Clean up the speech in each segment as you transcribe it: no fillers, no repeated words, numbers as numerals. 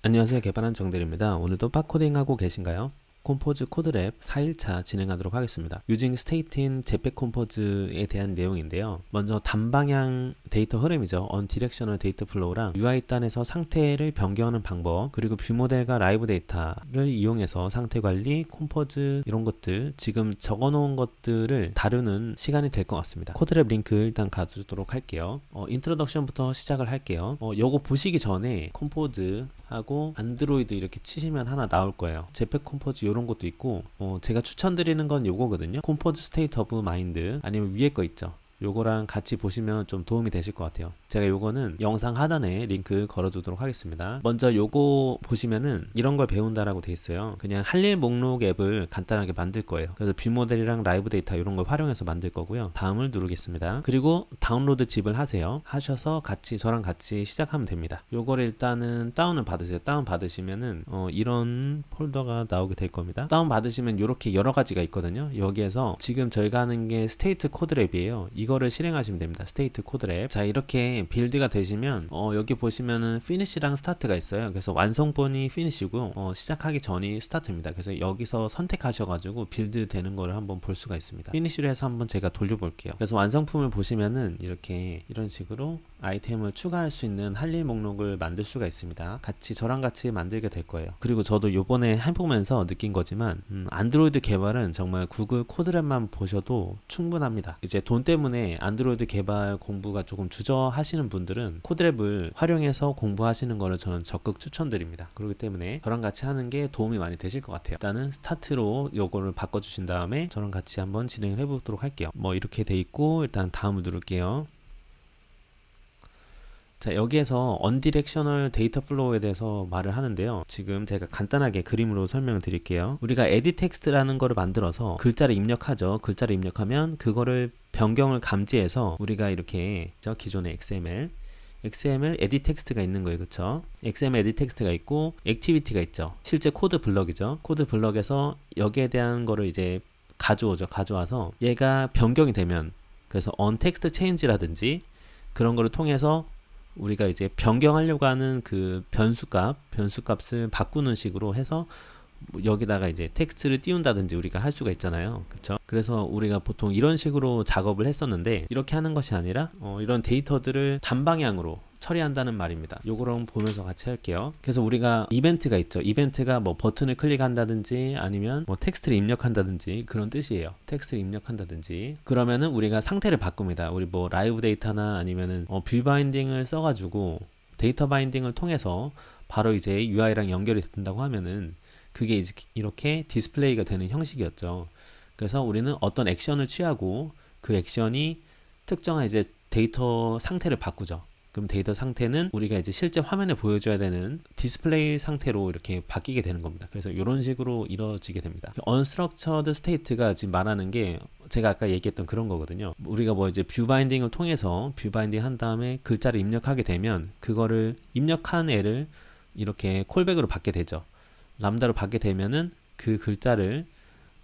안녕하세요. 개발한 정대리입니다. 오늘도 빡코딩 하고 계신가요? 콤포즈 코드랩 4일차 진행하도록 하겠습니다. Using State in JPEG Compose에 대한 내용인데요. 먼저 단방향 데이터 흐름이죠. On-Directional Data Flow랑 UI 단에서 상태를 변경하는 방법, 그리고 뷰 모델과 라이브 데이터를 이용해서 상태 관리, 콤포즈 이런 것들 지금 적어놓은 것들을 다루는 시간이 될 것 같습니다. 코드랩 링크 일단 가주도록 할게요. 인트로덕션부터 시작을 할게요. 요거 보시기 전에 콤포즈하고 안드로이드 이렇게 치시면 하나 나올 거예요. JPEG 콤포즈 이런 것도 있고, 제가 추천드리는 건 요거거든요. 콤포즈 스테이트 오브 마인드, 아니면 위에 거 있죠. 요거랑 같이 보시면 좀 도움이 되실 것 같아요. 제가 요거는 영상 하단에 링크 걸어두도록 하겠습니다. 먼저 요거 보시면은 이런 걸 배운다라고 돼 있어요. 그냥 할 일 목록 앱을 간단하게 만들 거예요. 그래서 뷰 모델이랑 라이브 데이터 이런 걸 활용해서 만들 거고요. 다음을 누르겠습니다. 그리고 다운로드 짚을 하셔서 저랑 같이 시작하면 됩니다. 요거를 일단은 다운을 받으세요. 다운 받으시면은 이런 폴더가 나오게 될 겁니다. 다운 받으시면 요렇게 여러 가지가 있거든요. 여기에서 지금 저희가 하는 게 스테이트 코드랩이에요. 이거를 실행하시면 됩니다. 스테이트 코드랩. 자, 이렇게 빌드가 되시면 여기 보시면은 피니시랑 스타트가 있어요. 그래서 완성본이 피니시고 시작하기 전이 스타트입니다. 그래서 여기서 선택하셔가지고 빌드 되는 거를 한번 볼 수가 있습니다. 피니시로 해서 한번 제가 돌려볼게요. 그래서 완성품을 보시면은 이렇게 이런 식으로 아이템을 추가할 수 있는 할 일 목록을 만들 수가 있습니다. 저랑 같이 만들게 될 거예요. 그리고 저도 요번에 해보면서 느낀 거지만 안드로이드 개발은 정말 구글 코드랩만 보셔도 충분합니다. 이제 돈 때문에 안드로이드 개발 공부가 조금 주저하시는 분들은 코드랩을 활용해서 공부하시는 거를 저는 적극 추천드립니다. 그렇기 때문에 저랑 같이 하는 게 도움이 많이 되실 것 같아요. 일단은 스타트로 요거를 바꿔주신 다음에 저랑 같이 한번 진행을 해보도록 할게요. 이렇게 돼 있고, 일단 다음을 누를게요. 자, 여기에서 언디렉셔널 데이터 플로우에 대해서 말을 하는데요. 지금 제가 간단하게 그림으로 설명을 드릴게요. 우리가 에디 텍스트라는 거를 만들어서 글자를 입력하죠. 글자를 입력하면 그거를 변경을 감지해서 우리가 이렇게 기존의 XML 에디 텍스트가 있는 거예요. 그쵸? XML 에디 텍스트가 있고 액티비티가 있죠. 실제 코드 블럭이죠. 코드 블럭에서 여기에 대한 거를 이제 가져와서 얘가 변경이 되면, 그래서 on text change라든지 그런 거를 통해서 우리가 이제 변경하려고 하는 그 변수값을 바꾸는 식으로 해서 여기다가 이제 텍스트를 띄운다든지 우리가 할 수가 있잖아요. 그쵸? 그래서 우리가 보통 이런 식으로 작업을 했었는데, 이렇게 하는 것이 아니라 이런 데이터들을 단방향으로 처리한다는 말입니다. 요거랑 보면서 같이 할게요. 그래서 우리가 이벤트가 있죠. 이벤트가 뭐 버튼을 클릭한다든지 아니면 뭐 텍스트를 입력한다든지 그런 뜻이에요. 텍스트를 입력한다든지 그러면은 우리가 상태를 바꿉니다. 우리 뭐 라이브 데이터나 아니면은 뷰 바인딩을 써가지고 데이터 바인딩을 통해서 바로 이제 UI랑 연결이 된다고 하면은 그게 이제 이렇게 디스플레이가 되는 형식이었죠. 그래서 우리는 어떤 액션을 취하고 그 액션이 특정한 이제 데이터 상태를 바꾸죠. 그럼 데이터 상태는 우리가 이제 실제 화면에 보여줘야 되는 디스플레이 상태로 이렇게 바뀌게 되는 겁니다. 그래서 이런 식으로 이루어지게 됩니다. Unstructured State가 지금 말하는 게 제가 아까 얘기했던 그런 거거든요. 우리가 뭐 이제 뷰 바인딩을 통해서 뷰 바인딩 한 다음에 글자를 입력하게 되면 그거를 입력한 애를 이렇게 콜백으로 받게 되죠. 람다로 받게 되면은 그 글자를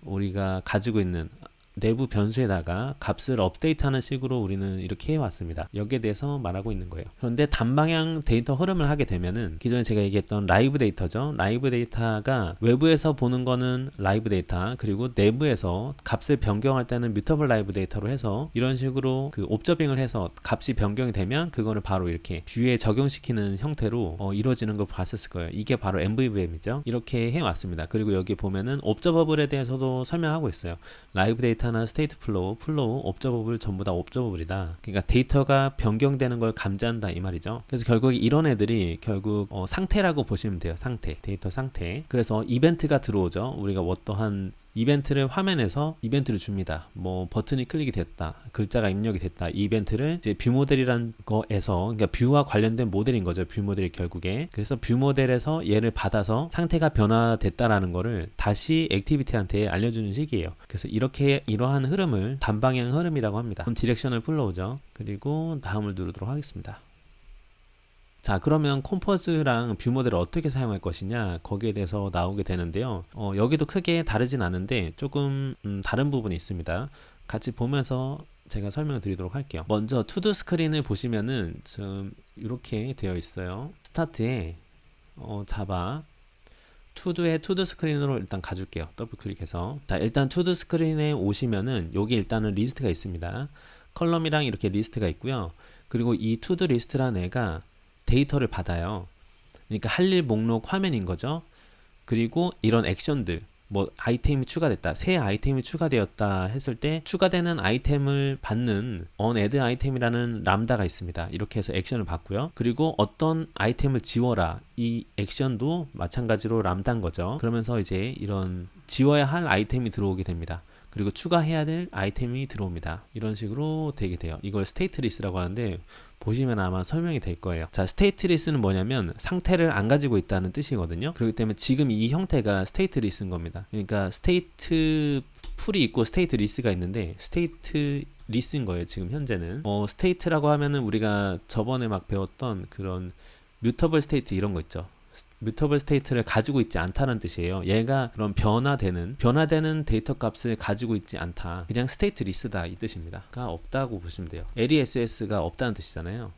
우리가 가지고 있는 내부 변수에다가 값을 업데이트하는 식으로 우리는 이렇게 해왔습니다. 여기에 대해서 말하고 있는 거예요. 그런데 단방향 데이터 흐름을 하게 되면은 기존에 제가 얘기했던 라이브 데이터죠. 라이브 데이터가 외부에서 보는 거는 라이브 데이터, 그리고 내부에서 값을 변경할 때는 뮤터블 라이브 데이터로 해서 이런 식으로 그 옵저빙을 해서 값이 변경이 되면 그거를 바로 이렇게 뷰에 적용시키는 형태로 이루어지는 걸 봤었을 거예요. 이게 바로 MVVM이죠. 이렇게 해왔습니다. 그리고 여기 보면은 옵저버블에 대해서도 설명하고 있어요. 라이브 데이터나 스테이트 플로우, 옵저버블 전부 다 옵저버블이다. 그러니까 데이터가 변경되는 걸 감지한다 이 말이죠. 그래서 결국 이런 애들이 결국 상태라고 보시면 돼요. 데이터 상태. 그래서 이벤트가 들어오죠. 우리가 어떠한 이벤트를 화면에서 이벤트를 줍니다. 뭐 버튼이 클릭이 됐다, 글자가 입력이 됐다. 이 이벤트를 이제 뷰 모델이란 거에서, 그러니까 뷰와 관련된 모델인 거죠. 뷰 모델이 결국에. 그래서 뷰 모델에서 얘를 받아서 상태가 변화됐다라는 거를 다시 액티비티한테 알려주는 식이에요. 그래서 이러한 흐름을 단방향 흐름이라고 합니다. 디렉셔널 플로우죠. 그리고 다음을 누르도록 하겠습니다. 자, 그러면 콤포즈랑 뷰 모델을 어떻게 사용할 것이냐, 거기에 대해서 나오게 되는데요. 여기도 크게 다르진 않은데 조금 다른 부분이 있습니다. 같이 보면서 제가 설명을 드리도록 할게요. 먼저 투두 스크린을 보시면은 지금 이렇게 되어 있어요. 스타트에 자바 투두의 투두 스크린으로 일단 가줄게요. 더블 클릭해서. 자, 일단 투두 스크린에 오시면은 여기 일단은 리스트가 있습니다. 컬럼이랑 이렇게 리스트가 있고요. 그리고 이 투두 리스트라는 애가 데이터를 받아요. 그러니까 할 일 목록 화면인 거죠. 그리고 이런 액션들, 뭐 아이템이 추가됐다, 새 아이템이 추가되었다 했을 때 추가되는 아이템을 받는 onAdd 아이템이라는 람다가 있습니다. 이렇게 해서 액션을 받고요. 그리고 어떤 아이템을 지워라, 이 액션도 마찬가지로 람다인 거죠. 그러면서 이제 이런 지워야 할 아이템이 들어오게 됩니다. 그리고 추가해야 될 아이템이 들어옵니다. 이런 식으로 되게 돼요. 이걸 스테이트 리스라고 하는데 보시면 아마 설명이 될 거예요. 자, 스테이트 리스는 뭐냐면 상태를 안 가지고 있다는 뜻이거든요. 그렇기 때문에 지금 이 형태가 스테이트 리스인 겁니다. 그러니까 스테이트 풀이 있고 스테이트 리스가 있는데 스테이트 리스인 거예요. 지금 현재는. 스테이트라고 하면은 우리가 저번에 막 배웠던 그런 뮤터블 스테이트 이런 거 있죠. 뮤터블 스테이트를 가지고 있지 않다는 뜻이에요. 얘가 그런 변화되는 데이터 값을 가지고 있지 않다. 그냥 스테이트 리스다 이 뜻입니다. 가 없다고 보시면 돼요. LESS가 없다는 뜻이잖아요.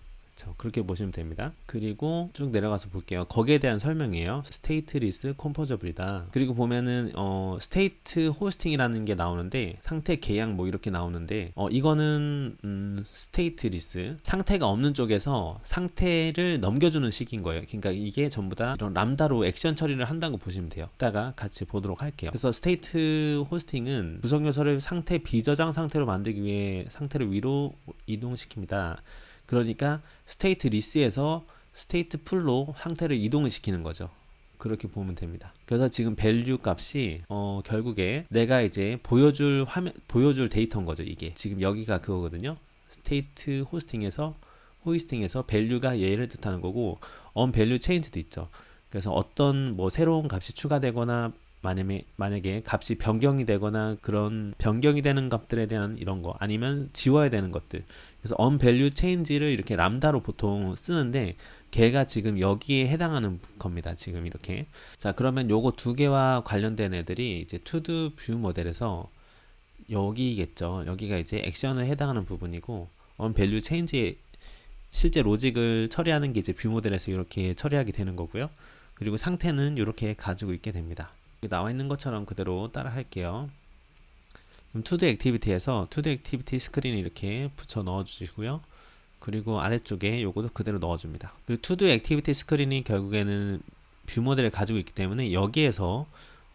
그렇게 보시면 됩니다. 그리고 쭉 내려가서 볼게요. 거기에 대한 설명이에요. 스테이트 리스 컴포저블이다. 그리고 보면은 스테이트 호스팅이라는 게 나오는데 상태 계약 뭐 이렇게 나오는데 이거는 스테이트 리스 상태가 없는 쪽에서 상태를 넘겨주는 식인 거예요. 그러니까 이게 전부 다 이런 람다로 액션 처리를 한다고 보시면 돼요. 이따가 같이 보도록 할게요. 그래서 스테이트 호스팅은 구성 요소를 상태 비저장 상태로 만들기 위해 상태를 위로 이동시킵니다. 그러니까 스테이트 리스에서 스테이트 풀로 상태를 이동을 시키는 거죠. 그렇게 보면 됩니다. 그래서 지금 밸류 값이 결국에 내가 이제 보여줄 데이터인 거죠. 이게 지금 여기가 그거거든요. 스테이트 호스팅에서 밸류가 얘를 뜻하는 거고 onValue changed 있죠. 그래서 어떤 뭐 새로운 값이 추가되거나 만약에 값이 변경이 되거나 그런 변경이 되는 값들에 대한 이런 거 아니면 지워야 되는 것들, 그래서 onValue change를 이렇게 람다로 보통 쓰는데 걔가 지금 여기에 해당하는 겁니다. 지금 이렇게. 자, 그러면 요거 두 개와 관련된 애들이 이제 to-do view 모델에서 여기겠죠. 여기가 이제 액션에 해당하는 부분이고 onValue change의 실제 로직을 처리하는 게 이제 뷰 모델에서 이렇게 처리하게 되는 거고요. 그리고 상태는 이렇게 가지고 있게 됩니다. 나와 있는 것처럼 그대로 따라 할게요. 그럼 투두 액티비티에서 투두 액티비티 스크린을 이렇게 붙여 넣어 주시고요. 그리고 아래쪽에 요것도 그대로 넣어 줍니다. 그리고 투두 액티비티 스크린이 결국에는 뷰 모델을 가지고 있기 때문에 여기에서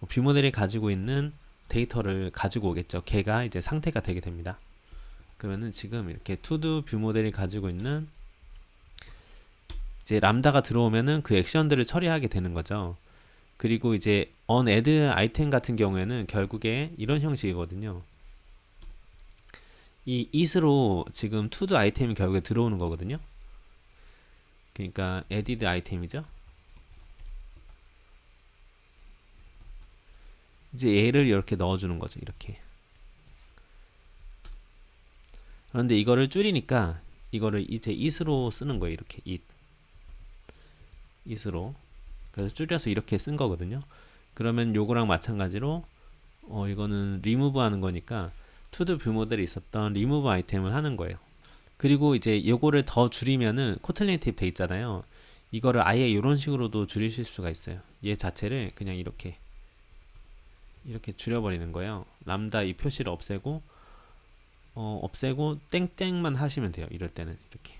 뷰 모델이 가지고 있는 데이터를 가지고 오겠죠. 걔가 이제 상태가 되게 됩니다. 그러면은 지금 이렇게 투두 뷰 모델이 가지고 있는 이제 람다가 들어오면은 그 액션들을 처리하게 되는 거죠. 그리고 이제 onAdd 아이템 같은 경우에는 결국에 이런 형식이거든요. 이 it으로 지금 to-do 아이템이 결국에 들어오는 거거든요. 그러니까 added 아이템이죠. 이제 얘를 이렇게 넣어주는 거죠. 이렇게. 그런데 이거를 줄이니까 이거를 이제 it으로 쓰는 거예요. 이렇게 it으로. 그래서 줄여서 이렇게 쓴 거거든요. 그러면 요거랑 마찬가지로 이거는 리무브 하는 거니까 투두 뷰 모델에 있었던 리무브 아이템을 하는 거예요. 그리고 이제 요거를 더 줄이면은 코틀린 팁 돼 있잖아요. 이거를 아예 이런 식으로도 줄이실 수가 있어요. 얘 자체를 그냥 이렇게 줄여버리는 거예요. 람다 이 표시를 없애고 땡땡만 하시면 돼요. 이럴 때는 이렇게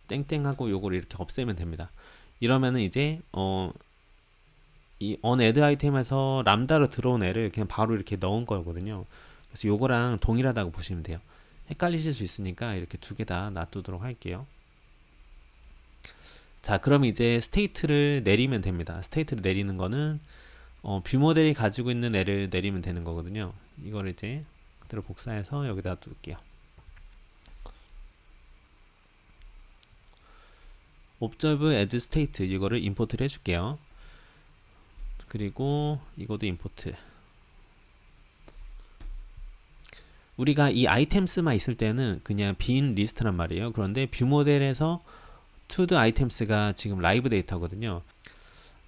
땡땡하고 요거를 이렇게 없애면 됩니다. 이러면은 이제 이 onAdd 아이템에서 람다로 들어온 애를 그냥 바로 이렇게 넣은 거거든요. 그래서 요거랑 동일하다고 보시면 돼요. 헷갈리실 수 있으니까 이렇게 두 개 다 놔두도록 할게요. 자, 그럼 이제 스테이트를 내리면 됩니다. 스테이트를 내리는 거는 뷰 모델이 가지고 있는 애를 내리면 되는 거거든요. 이걸 이제 그대로 복사해서 여기다 둘게요. observe as state 이거를 임포트를 해줄게요. 그리고 이것도 임포트. 우리가 이 아이템스만 있을 때는 그냥 빈 리스트란 말이에요. 그런데 뷰 모델에서 to-do 아이템스가 지금 라이브 데이터거든요.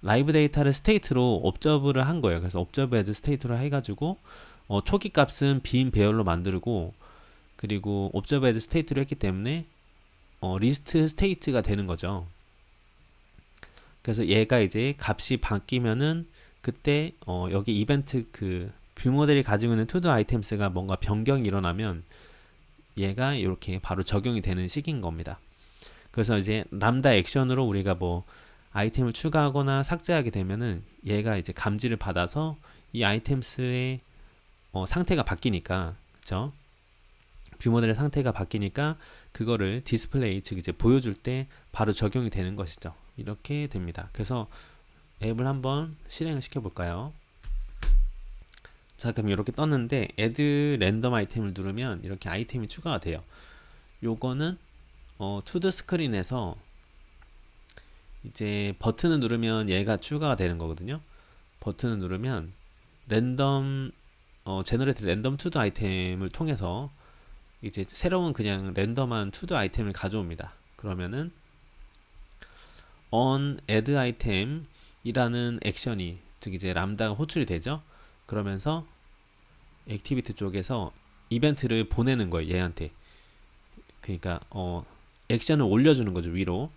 라이브 데이터를 스테이트로 observe를 한 거예요. 그래서 observe as state로 해가지고 초기 값은 빈 배열로 만들고 그리고 observe as state로 했기 때문에 리스트 스테이트가 되는 거죠. 그래서 얘가 이제 값이 바뀌면은 그때 여기 이벤트 그 뷰 모델이 가지고 있는 투두 아이템스가 뭔가 변경이 일어나면 얘가 이렇게 바로 적용이 되는 식인 겁니다. 그래서 이제 람다 액션으로 우리가 뭐 아이템을 추가하거나 삭제하게 되면은 얘가 이제 감지를 받아서 이 아이템스의 상태가 바뀌니까, 그쵸? 뷰 모델의 상태가 바뀌니까 그거를 디스플레이, 즉 이제 보여줄 때 바로 적용이 되는 것이죠. 이렇게 됩니다. 그래서 앱을 한번 실행을 시켜 볼까요? 자, 그럼 이렇게 떴는데 add 랜덤 아이템을 누르면 이렇게 아이템이 추가가 돼요. 요거는 투드 스크린에서 이제 버튼을 누르면 얘가 추가가 되는 거거든요. 버튼을 누르면 랜덤 제너레이트 랜덤 투드 아이템을 통해서 이제 새로운 그냥 랜덤한 투드 아이템을 가져옵니다. 그러면은 on add item 이라는 액션이, 즉 이제 람다가 호출이 되죠. 그러면서 액티비티 쪽에서 이벤트를 보내는 거예요, 얘한테. 그러니까 액션을 올려주는 거죠, 위로.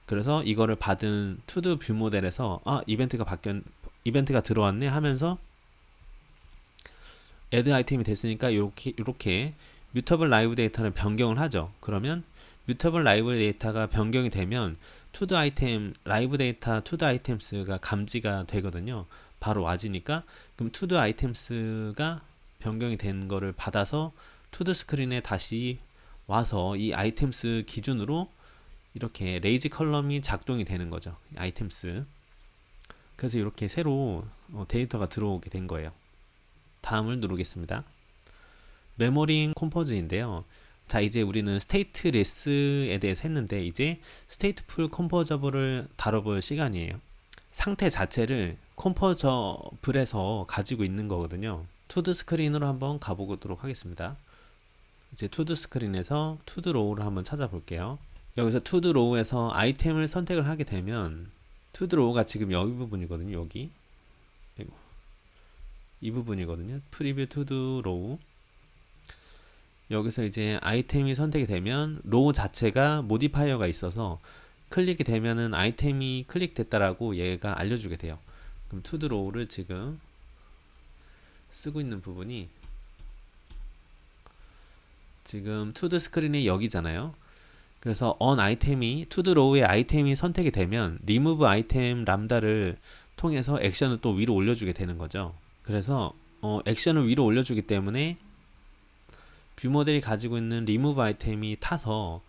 그래서 이거를 받은 투두 뷰 모델에서 이벤트가 들어왔네 하면서 add 아이템이 됐으니까 이렇게 뮤터블 라이브 데이터를 변경을 하죠. 그러면 뮤터블 라이브 데이터가 변경이 되면 투두 아이템 라이브 데이터 투두 아이템스가 감지가 되거든요. 바로 와지니까 그럼 투두 아이템스가 변경이 된 거를 받아서 투두 스크린에 다시 와서 이 아이템스 기준으로 이렇게 레이지 컬럼이 작동이 되는 거죠. 아이템스. 그래서 이렇게 새로 데이터가 들어오게 된 거예요. 다음을 누르겠습니다. 메모링 컴포즈인데요. 자, 이제 우리는 스테이트레스에 대해서 했는데 이제 스테이트풀 컴포저블을 다뤄볼 시간이에요. 상태 자체를 컴포저블에서 가지고 있는 거거든요. 투드 스크린으로 한번 가보도록 하겠습니다. 이제 투드 스크린에서 투드 로우를 한번 찾아볼게요. 여기서 투드 로우에서 아이템을 선택을 하게 되면 투드 로우가 지금 여기 부분이거든요. 여기 이 부분이거든요. 프리뷰 투드 로우. 여기서 이제 아이템이 선택이 되면 로우 자체가 모디파이어가 있어서 클릭이 되면은 아이템이 클릭됐다라고 얘가 알려주게 돼요. 그럼 투드 로우를 지금 쓰고 있는 부분이 지금 투드 스크린이 여기잖아요. 그래서 on 아이템이 투드 로우의 아이템이 선택이 되면 remove 아이템 람다를 통해서 액션을 또 위로 올려주게 되는 거죠. 그래서 액션을 위로 올려주기 때문에 뷰 모델이 가지고 있는 remove 아이템이 타서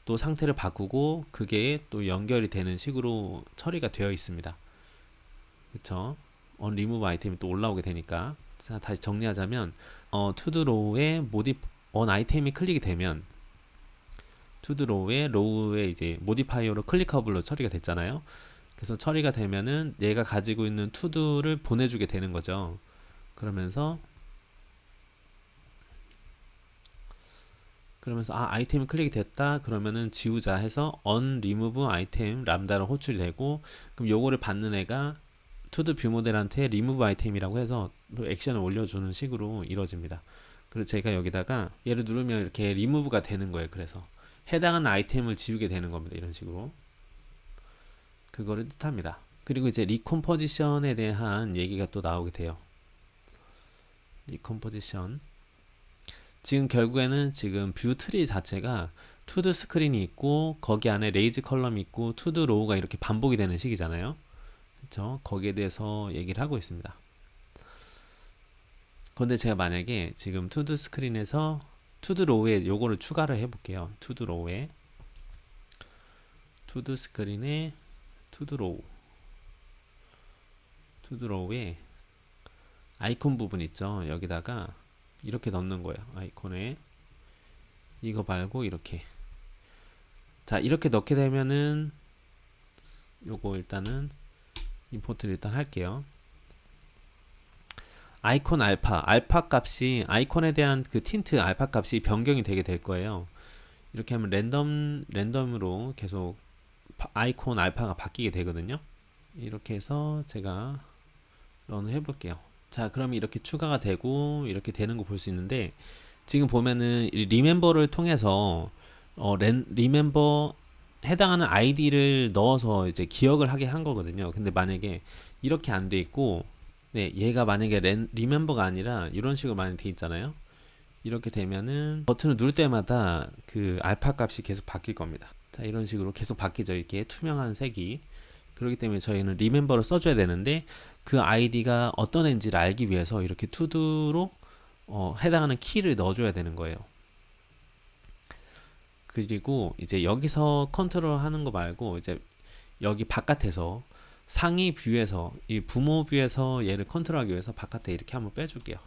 또 상태를 바꾸고 그게 또 연결이 되는 식으로 처리가 되어 있습니다. 그쵸? on remove 아이템이 또 올라오게 되니까. 자, 다시 정리하자면 투드 로우에 on 아이템이 클릭이 되면 투드 로우에 로우에 이제 모디파이어로 클릭커블로 처리가 됐잖아요. 그래서 처리가 되면은 얘가 가지고 있는 투두를 보내주게 되는 거죠. 그러면서 아이템이 클릭이 됐다 그러면은 지우자 해서 on remove 아이템 람다로 호출이 되고, 그럼 요거를 받는 애가 투드 뷰 모델한테 remove 아이템이라고 해서 액션을 올려주는 식으로 이루어집니다. 그래서 제가 여기다가 얘를 누르면 이렇게 remove가 되는 거예요. 그래서 해당하는 아이템을 지우게 되는 겁니다. 이런 식으로 그거를 뜻합니다. 그리고 이제 리컴포지션에 대한 얘기가 또 나오게 돼요. 리컴포지션, 지금 결국에는 지금 뷰 트리 자체가 투드 스크린이 있고 거기 안에 레이즈 컬럼이 있고 투드 로우가 이렇게 반복이 되는 식이잖아요. 그렇죠? 거기에 대해서 얘기를 하고 있습니다. 그런데 제가 만약에 지금 투드 스크린에서 투드 로우에 요거를 추가를 해볼게요. 투드 로우에 투드 스크린에 투드 로우에 아이콘 부분 있죠. 여기다가 이렇게 넣는 거예요. 아이콘에 이거 말고 이렇게. 자, 이렇게 넣게 되면은 요거 일단은 임포트를 일단 할게요. 아이콘 알파 값이, 아이콘에 대한 그 틴트 알파 값이 변경이 되게 될 거예요. 이렇게 하면 랜덤으로 계속 아이콘 알파가 바뀌게 되거든요. 이렇게 해서 제가 런을 해볼게요. 자, 그러면 이렇게 추가가 되고 이렇게 되는 거 볼 수 있는데, 지금 보면은 리멤버를 통해서 리멤버 해당하는 아이디를 넣어서 이제 기억을 하게 한 거거든요. 근데 만약에 이렇게 안 돼 있고, 네, 얘가 만약에 리멤버가 아니라 이런 식으로 많이 돼 있잖아요. 이렇게 되면은 버튼을 누를 때마다 그 알파 값이 계속 바뀔 겁니다. 자, 이런 식으로 계속 바뀌죠. 이렇게 투명한 색이. 그렇기 때문에 저희는 리멤버를 써줘야 되는데, 그 아이디가 어떤 애인지를 알기 위해서 이렇게 투두로 해당하는 키를 넣어줘야 되는 거예요. 그리고 이제 여기서 컨트롤 하는 거 말고 이제 여기 바깥에서 상위 뷰에서, 이 부모 뷰에서 얘를 컨트롤하기 위해서 바깥에 이렇게 한번 빼줄게요.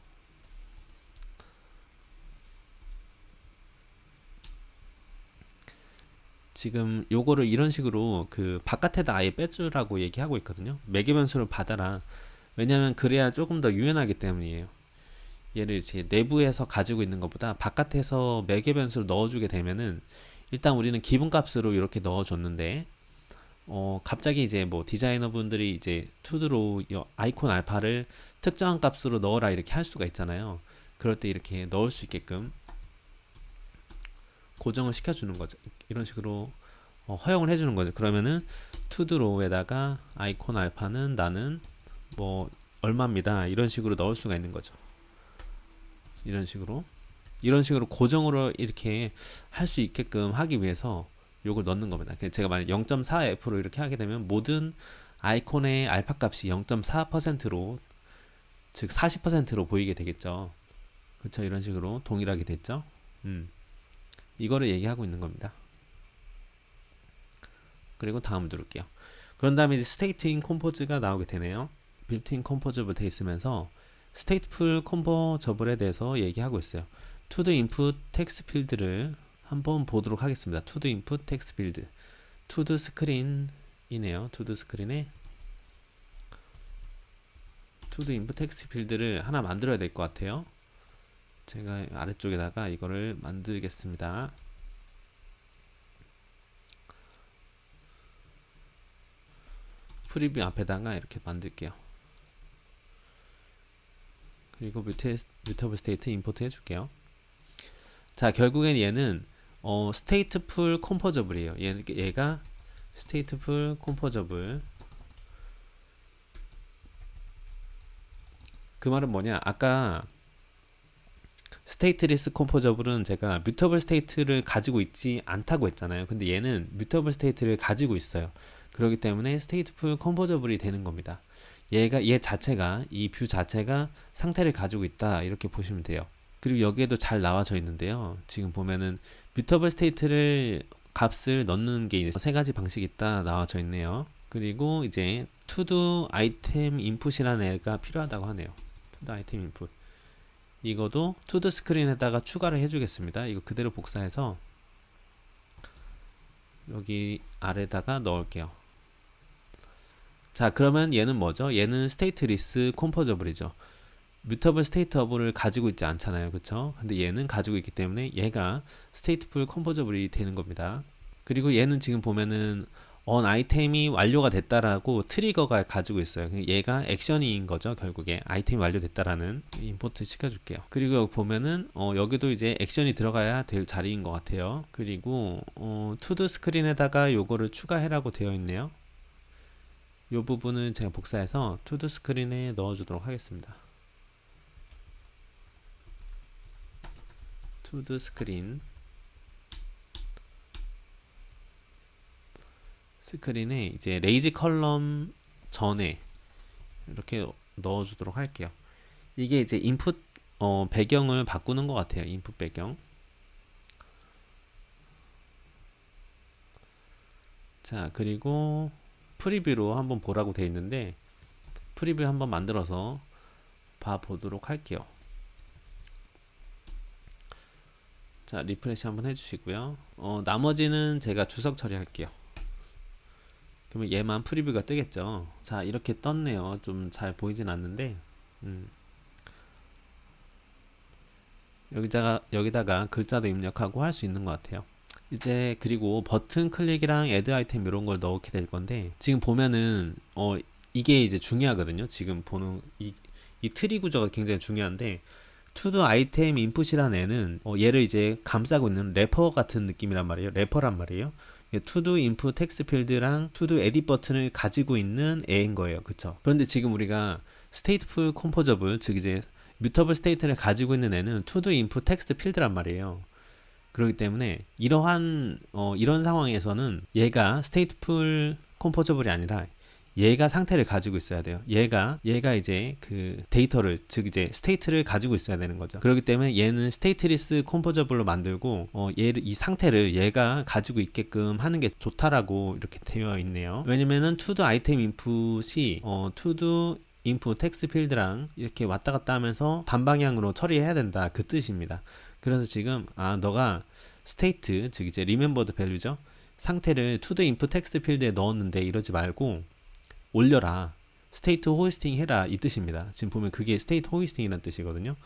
지금 요거를 이런 식으로 그 바깥에다 아예 빼주라고 얘기하고 있거든요. 매개 변수를 받아라. 왜냐면 그래야 조금 더 유연하기 때문이에요. 얘를 이제 내부에서 가지고 있는 것보다 바깥에서 매개 변수를 넣어주게 되면은, 일단 우리는 기본값으로 이렇게 넣어줬는데, 갑자기 이제 뭐 디자이너 분들이 이제 투드로 아이콘 알파를 특정한 값으로 넣어라 이렇게 할 수가 있잖아요. 그럴 때 이렇게 넣을 수 있게끔 고정을 시켜주는 거죠. 이런 식으로 허용을 해주는 거죠. 그러면은 투드로우에다가 아이콘 알파는 나는 뭐 얼마입니다. 이런 식으로 넣을 수가 있는 거죠. 이런 식으로 고정으로 이렇게 할 수 있게끔 하기 위해서 요걸 넣는 겁니다. 제가 만약 0.4F로 이렇게 하게 되면 모든 아이콘의 알파 값이 0.4%로, 즉 40%로 보이게 되겠죠. 그렇죠. 이런 식으로 동일하게 됐죠. 이거를 얘기하고 있는 겁니다. 그리고 다음 누를게요. 그런 다음에 이제 스테이트인 컴포즈가 나오게 되네요. 빌트인 컴포저블 돼 있으면서 스테이트풀 컴포저블에 대해서 얘기하고 있어요. 투드 인풋 텍스트 필드를 한번 보도록 하겠습니다. 투드 인풋 텍스트 필드, 투드 스크린이네요. 투드 스크린에 투드 인풋 텍스트 필드를 하나 만들어야 될 것 같아요. 제가 아래쪽에다가 이거를 만들겠습니다. 프리뷰 앞에다가 이렇게 만들게요. 그리고 뮤터블 스테이트 임포트 해줄게요. 자, 결국엔 얘는 스테이트풀 컴포저블이에요. 얘가 스테이트풀 컴포저블. 그 말은 뭐냐? 아까 스테이트리스 컴포저블은 제가 뮤터블 스테이트를 가지고 있지 않다고 했잖아요. 근데 얘는 뮤터블 스테이트를 가지고 있어요. 그렇기 때문에 스테이트풀 컴포저블이 되는 겁니다. 얘 자체가, 이 뷰 자체가 상태를 가지고 있다, 이렇게 보시면 돼요. 그리고 여기에도 잘 나와져 있는데요. 지금 보면은 뮤터블 스테이트를 값을 넣는 게 이제 세 가지 방식이 있다 나와져 있네요. 그리고 이제 투두 아이템 인풋이라는 애가 필요하다고 하네요. 투두 아이템 인풋. 이거도 투두 스크린에다가 추가를 해주겠습니다. 이거 그대로 복사해서 여기 아래다가 넣을게요. 자, 그러면 얘는 뭐죠? 얘는 스테이트리스 컴포저블이죠. 뮤터블 스테이트어블을 가지고 있지 않잖아요. 그쵸? 근데 얘는 가지고 있기 때문에 얘가 스테이트풀 컴포저블이 되는 겁니다. 그리고 얘는 지금 보면은 아이템이 완료가 됐다라고 트리거가 가지고 있어요. 얘가 액션인 거죠. 결국에 아이템이 완료됐다라는 임포트 시켜줄게요. 그리고 여기 보면은 여기도 이제 액션이 들어가야 될 자리인 것 같아요. 그리고 투두 스크린에다가 요거를 추가해라고 되어 있네요. 요 부분은 제가 복사해서 투두 스크린에 넣어주도록 하겠습니다. 투두 스크린에 이제 레이지 컬럼 전에 이렇게 넣어주도록 할게요. 이게 이제 인풋 배경을 바꾸는 것 같아요. 인풋 배경. 자, 그리고 프리뷰로 한번 보라고 되어 있는데 프리뷰 한번 만들어서 봐보도록 할게요. 자, 리프레시 한번 해주시고요. 나머지는 제가 주석 처리할게요. 그러면 얘만 프리뷰가 뜨겠죠. 자, 이렇게 떴네요. 좀 잘 보이진 않는데 여기다가 글자도 입력하고 할 수 있는 것 같아요. 이제 그리고 버튼 클릭이랑 애드 아이템 이런 걸 넣게 될 건데, 지금 보면은 이게 이제 중요하거든요. 지금 보는 이 트리 구조가 굉장히 중요한데, to 아이템 인풋이라는 애는 얘를 이제 감싸고 있는 래퍼 같은 느낌이란 말이에요. 래퍼란 말이에요. to input 텍스트 필드랑 to edit 버튼을 가지고 있는 애인 거예요. 그쵸? 그런데 지금 우리가 stateful composable, 즉 이제 mutable state를 가지고 있는 애는 to input 텍스트 필드란 말이에요. 그렇기 때문에 이런 상황에서는 얘가 stateful composa블이 아니라 얘가 상태를 가지고 있어야 돼요. 얘가 이제 그 데이터를, 즉 이제 스테이트를 가지고 있어야 되는 거죠. 그렇기 때문에 얘는 스테이트리스 컴포저블로 만들고 이 상태를 얘가 가지고 있게끔 하는 게 좋다라고 이렇게 되어 있네요. 왜냐면은 to 아이템 인풋이 to 인풋 텍스트 필드랑 이렇게 왔다 갔다 하면서 단방향으로 처리해야 된다, 그 뜻입니다. 그래서 지금 너가 스테이트, 즉 이제 remembered value죠, 상태를 to input 텍스트 필드에 넣었는데 이러지 말고 올려라, 스테이트 호스팅 해라, 이 뜻입니다. 지금 보면 그게 스테이트 호스팅이라는 뜻이거든요.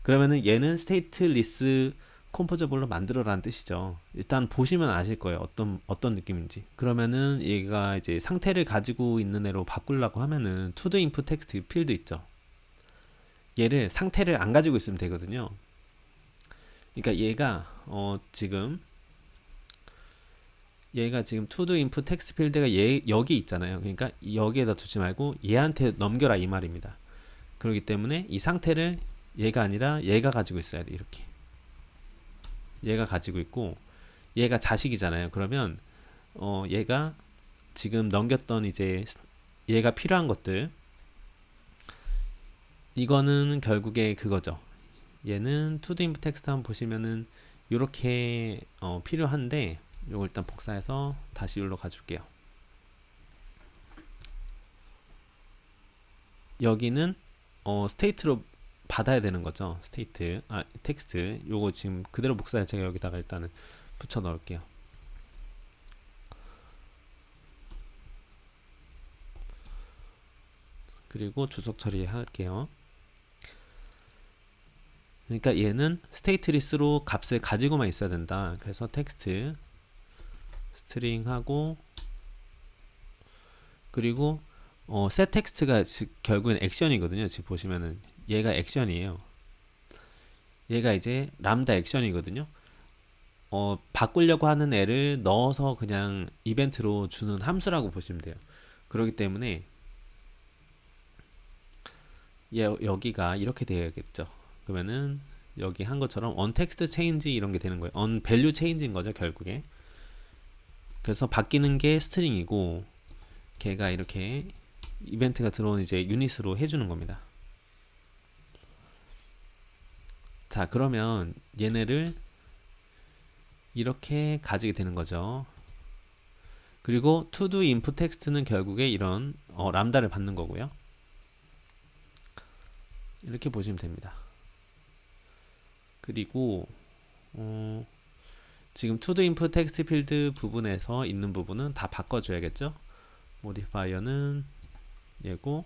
그러면은 얘는 스테이트리스 컴포저블로 만들어라는 뜻이죠. 일단 보시면 아실 거예요, 어떤 느낌인지. 그러면은 얘가 이제 상태를 가지고 있는 애로 바꾸려고 하면은 to the input text 필드 있죠, 얘를 상태를 안 가지고 있으면 되거든요. 그러니까 얘가 지금 to the input text 필드가 여기 있잖아요. 그러니까 여기에다 두지 말고 얘한테 넘겨라, 이 말입니다. 그렇기 때문에 이 상태를 얘가 아니라 얘가 가지고 있어야 돼. 이렇게 얘가 가지고 있고, 얘가 자식이잖아요. 그러면 얘가 지금 넘겼던 이제 얘가 필요한 것들, 이거는 결국에 그거죠. 얘는 to the input text 한번 보시면은 요렇게 필요한데, 요거 일단 복사해서 다시 여기로 가줄게요. 여기는 스테이트로 받아야 되는 거죠. 스테이트, 텍스트. 요거 지금 그대로 복사해 제가 여기다가 일단은 붙여 넣을게요. 그리고 주석 처리할게요. 그러니까 얘는 스테이트리스로 값을 가지고만 있어야 된다. 그래서 텍스트 스트링하고, 그리고 set 텍스트가 결국엔 액션이거든요. 지금 보시면은 얘가 액션이에요. 얘가 이제 람다 액션이거든요. 바꾸려고 하는 애를 넣어서 그냥 이벤트로 주는 함수라고 보시면 돼요. 그렇기 때문에 여기가 이렇게 되어야겠죠. 그러면은 여기 한 것처럼 on text change 이런 게 되는 거예요. on value change인 거죠, 결국에. 그래서 바뀌는 게 스트링이고, 걔가 이렇게 이벤트가 들어온 이제 유닛으로 해주는 겁니다. 자, 그러면 얘네를 이렇게 가지게 되는 거죠. 그리고 to do input text는 결국에 이런 람다를 받는 거고요. 이렇게 보시면 됩니다. 그리고 지금 to do input text 필드 부분에서 있는 부분은 다 바꿔줘야겠죠. modifier는 얘고,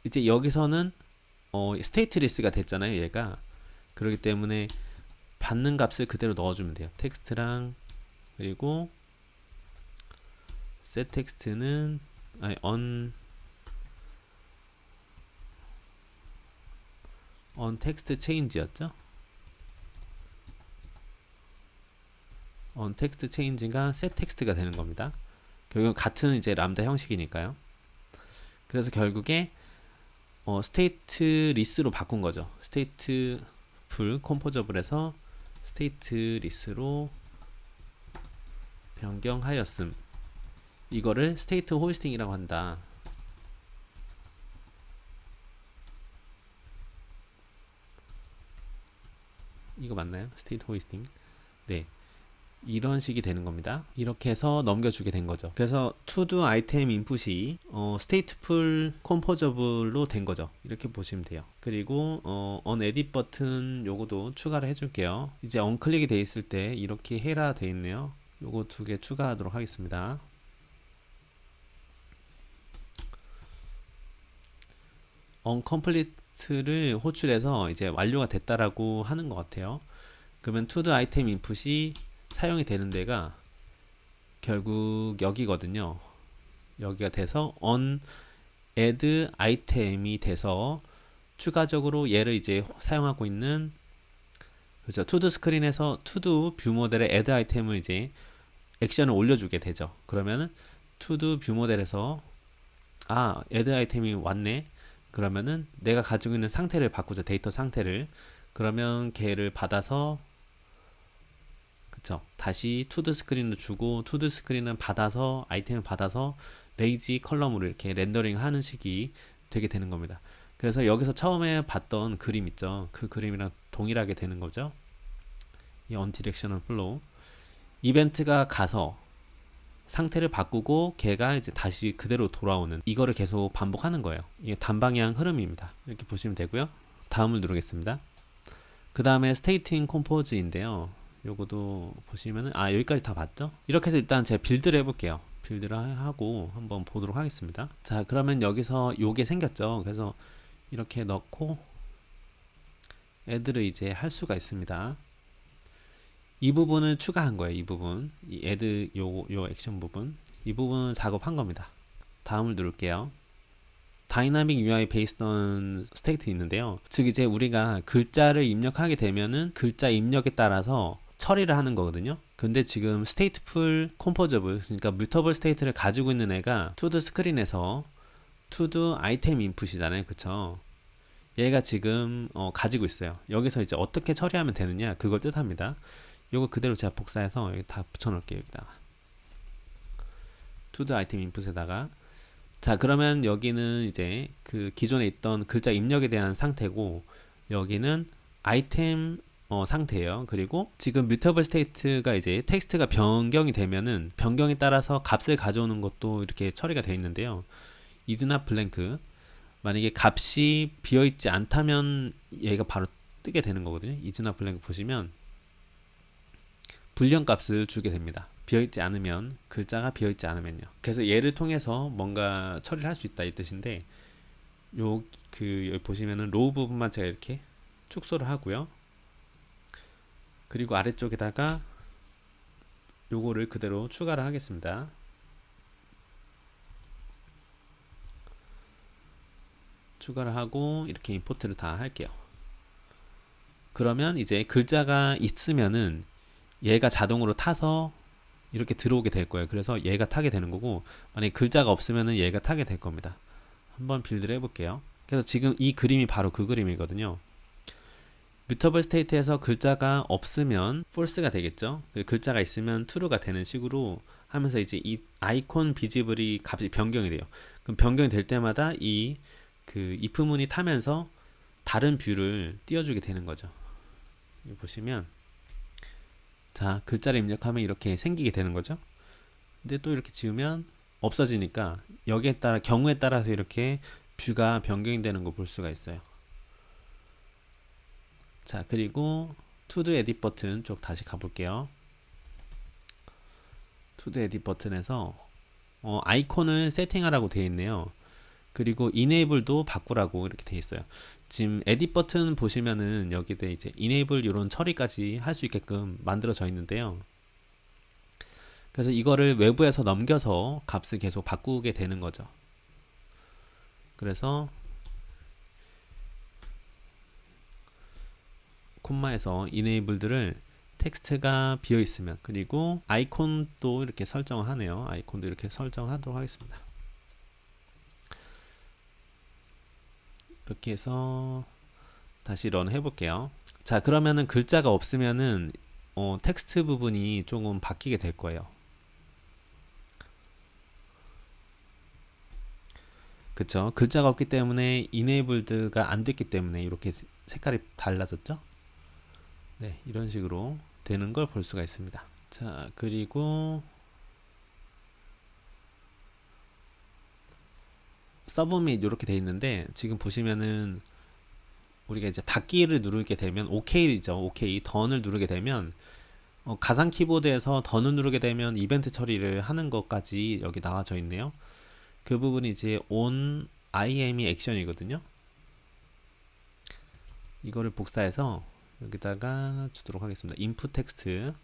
이제 여기서는 스테이트리스가 됐잖아요, 얘가. 그렇기 때문에 받는 값을 그대로 넣어주면 돼요. 텍스트랑, 그리고 set 텍스트는 on text change였죠. on text change가 set 텍스트가 되는 겁니다. 결국 같은 이제 람다 형식이니까요. 그래서 결국에 스테이트리스로 바꾼 거죠. 스테이트풀 컴포저블에서 스테이트리스로 변경하였음. 이거를 스테이트 호스팅이라고 한다. 이거 맞나요? 스테이트 호스팅. 네, 이런 식이 되는 겁니다. 이렇게 해서 넘겨주게 된 거죠. 그래서 to do 아이템 인풋이 stateful composable로 된 거죠. 이렇게 보시면 돼요. 그리고 on edit 버튼 요거도 추가를 해줄게요. 이제 on클릭이 돼 있을 때 이렇게 해라 돼 있네요. 요거 두 개 추가하도록 하겠습니다. oncomplete를 호출해서 이제 완료가 됐다라고 하는 것 같아요. 그러면 to do 아이템 인풋이 사용이 되는 데가 결국 여기거든요. 여기가 돼서 on add item이 돼서 추가적으로 얘를 이제 사용하고 있는, 그죠, 투두 스크린에서 투두 뷰 모델의 애드 아이템을 이제 액션을 올려주게 되죠. 그러면은 투두 뷰 모델에서 애드 아이템이 왔네. 그러면은 내가 가지고 있는 상태를 바꾸죠. 데이터 상태를. 그러면 걔를 받아서, 그쵸, 다시 투두 스크린을 주고, 투두 스크린은 받아서 아이템을 받아서 레이지 컬럼으로 이렇게 렌더링 하는 식이 되게 되는 겁니다. 그래서 여기서 처음에 봤던 그림 있죠. 그 그림이랑 동일하게 되는 거죠. 이 언디렉셔널 플로우. 이벤트가 가서 상태를 바꾸고 걔가 이제 다시 그대로 돌아오는, 이거를 계속 반복하는 거예요. 이게 단방향 흐름입니다. 이렇게 보시면 되고요. 다음을 누르겠습니다. 그 다음에 스테이팅 컴포즈인데요. 요거도 보시면은 여기까지 다 봤죠? 이렇게 해서 일단 제가 빌드를 해볼게요. 빌드를 하고 한번 보도록 하겠습니다. 자, 그러면 여기서 요게 생겼죠. 그래서 이렇게 넣고 애드를 이제 할 수가 있습니다. 이 부분을 추가한 거예요. 이 부분, 이 애드 요 액션 부분, 이 부분은 작업한 겁니다. 다음을 누를게요. 다이나믹 UI based on state 있는데요. 즉 이제 우리가 글자를 입력하게 되면은 글자 입력에 따라서 처리를 하는 거거든요. 근데 지금 stateful composable, 그러니까 mutable state를 가지고 있는 애가 to the screen에서 to the item input이잖아요. 그쵸? 얘가 지금 가지고 있어요. 여기서 이제 어떻게 처리하면 되느냐, 그걸 뜻합니다. 요거 그대로 제가 복사해서 여기 다 붙여놓을게요. 여기다가 to the item input에다가. 자, 그러면 여기는 이제 그 기존에 있던 글자 입력에 대한 상태고, 여기는 아이템 상태예요. 그리고 지금 mutable state가 이제 텍스트가 변경이 되면은 변경에 따라서 값을 가져오는 것도 이렇게 처리가 되어 있는데요. is not blank, 만약에 값이 비어있지 않다면 얘가 바로 뜨게 되는 거거든요. is not blank 보시면 불량 값을 주게 됩니다. 비어있지 않으면, 글자가 비어있지 않으면요. 그래서 얘를 통해서 뭔가 처리를 할 수 있다 이 뜻인데, 여기 보시면은 로우 부분만 제가 이렇게 축소를 하고요. 그리고 아래쪽에다가 요거를 그대로 추가를 하겠습니다. 추가를 하고 이렇게 임포트를 다 할게요. 그러면 이제 글자가 있으면은 얘가 자동으로 타서 이렇게 들어오게 될 거예요. 그래서 얘가 타게 되는 거고, 만약에 글자가 없으면은 얘가 타게 될 겁니다. 한번 빌드를 해볼게요. 그래서 지금 이 그림이 바로 그 그림이거든요. 뮤터블 스테이트에서 글자가 없으면 false가 되겠죠. 글자가 있으면 true가 되는 식으로 하면서 이제 이 아이콘 비지블이 값이 변경이 돼요. 그럼 변경이 될 때마다 이 그 if문이 타면서 다른 뷰를 띄워주게 되는 거죠. 여기 보시면, 자, 글자를 입력하면 이렇게 생기게 되는 거죠. 근데 또 이렇게 지우면 없어지니까 여기에 따라, 경우에 따라서 이렇게 뷰가 변경이 되는 거 볼 수가 있어요. 자, 그리고 투두 에딧 버튼 쪽 다시 가볼게요. 투두 에딧 버튼에서 아이콘을 세팅하라고 되어 있네요. 그리고 enable도 바꾸라고 이렇게 되어 있어요. 지금 에딧 버튼 보시면은 여기에 이제 enable 이런 처리까지 할 수 있게끔 만들어져 있는데요. 그래서 이거를 외부에서 넘겨서 값을 계속 바꾸게 되는 거죠. 그래서 콤마에서 enabled를 텍스트가 비어 있으면, 그리고 아이콘도 이렇게 설정을 하네요. 아이콘도 이렇게 설정하도록 하겠습니다. 이렇게 해서 다시 런 해볼게요. 자, 그러면은 글자가 없으면은 텍스트 부분이 조금 바뀌게 될 거예요. 그쵸? 글자가 없기 때문에 enabled가 안 됐기 때문에 이렇게 색깔이 달라졌죠? 네, 이런 식으로 되는 걸 볼 수가 있습니다. 자, 그리고 서브밋 이렇게 돼 있는데, 지금 보시면은 우리가 이제 닫기를 누르게 되면 OK죠. OK, 던을 누르게 되면 가상 키보드에서 던을 누르게 되면 이벤트 처리를 하는 것까지 여기 나와져 있네요. 그 부분이 이제 on IM이 액션이거든요. 이거를 복사해서 여기다가 주도록 하겠습니다. input 텍스트,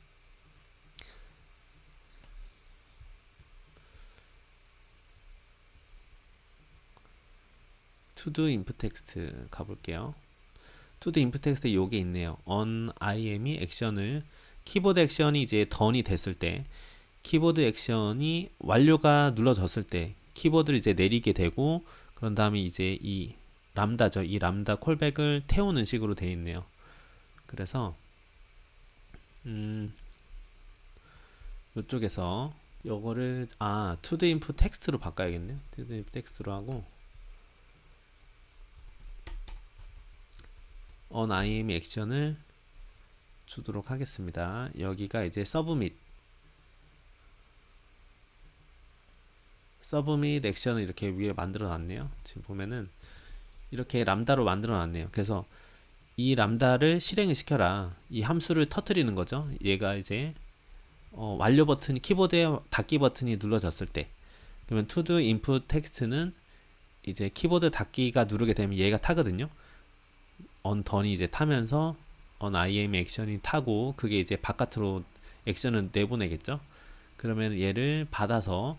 to input text 가볼게요. to input text 요게 있네요. on im이 액션을 키보드 액션이 이제 done이 됐을 때, 키보드 액션이 완료가 눌러졌을 때 키보드를 이제 내리게 되고, 그런 다음에 이제 이 람다죠. 이 람다 콜백을 태우는 식으로 되어 있네요. 그래서 이쪽에서 요거를 to the input text로 바꿔야겠네요. to the input text로 하고 on im 액션을 주도록 하겠습니다. 여기가 이제 submit 액션을 이렇게 위에 만들어 놨네요. 지금 보면은 이렇게 람다로 만들어 놨네요. 그래서 이 람다를 실행을 시켜라. 이 함수를 터뜨리는 거죠. 얘가 이제 완료 버튼이 키보드에 닫기 버튼이 눌러졌을 때, 그러면 to the input text는 이제 키보드 닫기가 누르게 되면 얘가 타거든요. on done이 이제 타면서 on im 액션이 타고, 그게 이제 바깥으로 액션을 내보내겠죠. 그러면 얘를 받아서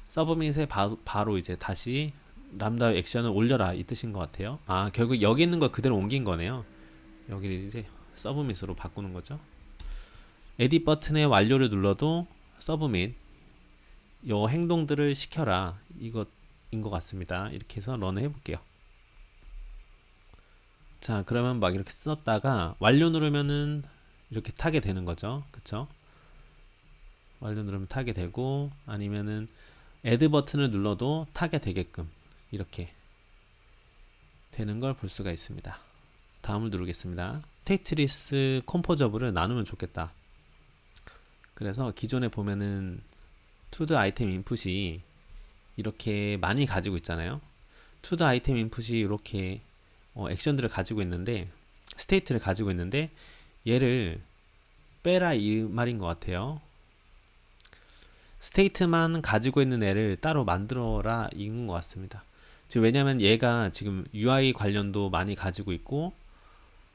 서브밋에 바로 이제 다시 람다 액션을 올려라 이 뜻인 것 같아요. 결국 여기 있는 걸 그대로 옮긴 거네요. 여기를 이제 서브밋으로 바꾸는 거죠. 에딧 버튼의 완료를 눌러도 서브밋 요 행동들을 시켜라 이것인 것 같습니다. 이렇게 해서 런을 해볼게요. 자, 그러면 막 이렇게 썼다가 완료 누르면은 이렇게 타게 되는 거죠. 그쵸? 완료 누르면 타게 되고, 아니면은 add 버튼을 눌러도 타게 되게끔 이렇게 되는 걸 볼 수가 있습니다. 다음을 누르겠습니다. 스테이트리스 컴포저블을 나누면 좋겠다. 그래서 기존에 보면은 to the item input이 이렇게 많이 가지고 있잖아요. to the item input이 이렇게 액션들을 가지고 있는데, 스테이트를 가지고 있는데, 얘를 빼라 이 말인 것 같아요. 스테이트만 가지고 있는 애를 따로 만들어라 이건 것 같습니다. 지금 왜냐면 얘가 지금 UI 관련도 많이 가지고 있고,